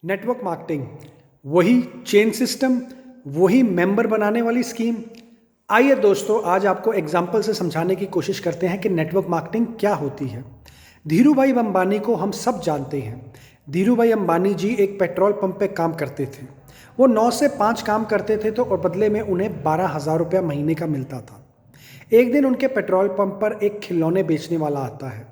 Network marketing, वही chain system, वही member बनाने वाली स्कीम। आइए दोस्तों, आज आपको एग्जाम्पल से समझाने की कोशिश करते हैं कि नेटवर्क मार्केटिंग क्या होती है। धीरूभाई अंबानी को हम सब जानते हैं। धीरूभाई अंबानी जी एक पेट्रोल पंप पे काम करते थे। वो 9 से 5 काम करते थे तो और बदले में उन्हें 12,000 रुपया महीने का मिलता था। एक दिन उनके पेट्रोल पंप पर एक खिलौने बेचने वाला आता है।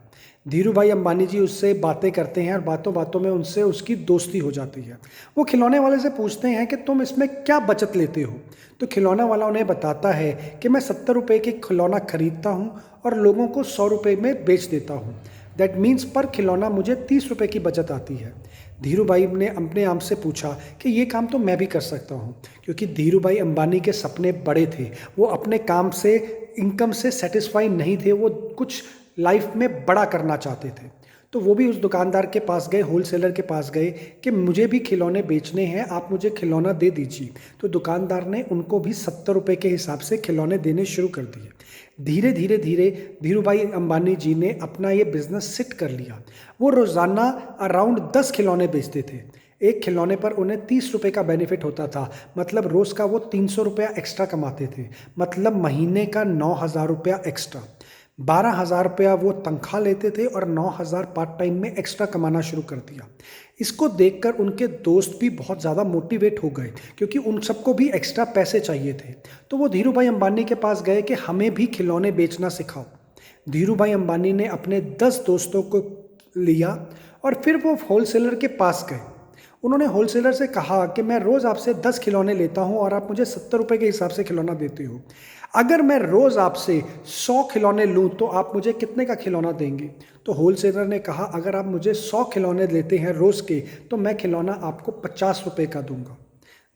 धीरूभाई अंबानी जी उससे बातें करते हैं और बातों बातों में उनसे उसकी दोस्ती हो जाती है। वो खिलौने वाले से पूछते हैं कि तुम इसमें क्या बचत लेते हो। तो खिलौना वाला उन्हें बताता है कि मैं 70 रुपये की खिलौना खरीदता हूँ और लोगों को 100 रुपये में बेच देता हूँ। दैट मीन्स पर खिलौना मुझे 30 रुपये की बचत आती है। धीरूभाई ने अपने आप से पूछा कि ये काम तो मैं भी कर सकता हूँ, क्योंकि धीरूभाई अंबानी के सपने बड़े थे। वो अपने काम से, इनकम से सेटिस्फाई नहीं थे, वो कुछ लाइफ में बड़ा करना चाहते थे। तो वो भी उस दुकानदार के पास गए, होलसेलर के पास गए कि मुझे भी खिलौने बेचने हैं, आप मुझे खिलौना दे दीजिए। तो दुकानदार ने उनको भी 70 रुपये के हिसाब से खिलौने देने शुरू कर दिए। धीरे धीरे धीरे धीरूभाई अंबानी जी ने अपना ये बिजनेस सेट कर लिया। वो रोज़ाना अराउंड 10 खिलौने बेचते थे। एक खिलौने पर उन्हें 30 रुपये का बेनिफिट होता था, मतलब रोज़ का वो 300 रुपया एक्स्ट्रा कमाते थे, मतलब महीने का 9,000 रुपया एक्स्ट्रा। 12,000 रुपया वो तनख्वाह लेते थे और 9,000 पार्ट टाइम में एक्स्ट्रा कमाना शुरू कर दिया। इसको देखकर उनके दोस्त भी बहुत ज़्यादा मोटिवेट हो गए, क्योंकि उन सबको भी एक्स्ट्रा पैसे चाहिए थे। तो वो धीरूभाई अंबानी के पास गए कि हमें भी खिलौने बेचना सिखाओ। धीरूभाई अंबानी ने अपने 10 दोस्तों को लिया और फिर वो होलसेलर के पास गए। उन्होंने होलसेलर से कहा कि मैं रोज़ आपसे 10 खिलौने लेता हूँ और आप मुझे 70 रुपये के हिसाब से खिलौना देते हो। अगर मैं रोज़ आपसे 100 खिलौने लूँ तो आप मुझे कितने का खिलौना देंगे? तो होलसेलर ने कहा, अगर आप मुझे 100 खिलौने लेते हैं रोज़ के, तो मैं खिलौना आपको 50 रुपये का दूंगा।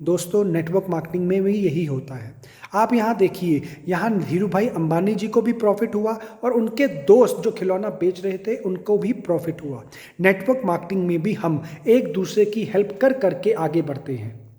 दोस्तों, नेटवर्क मार्केटिंग में भी यही होता है। आप यहाँ देखिए, यहाँ धीरूभाई अंबानी जी को भी प्रॉफिट हुआ और उनके दोस्त जो खिलौना बेच रहे थे उनको भी प्रॉफिट हुआ। नेटवर्क मार्केटिंग में भी हम एक दूसरे की हेल्प कर करके आगे बढ़ते हैं।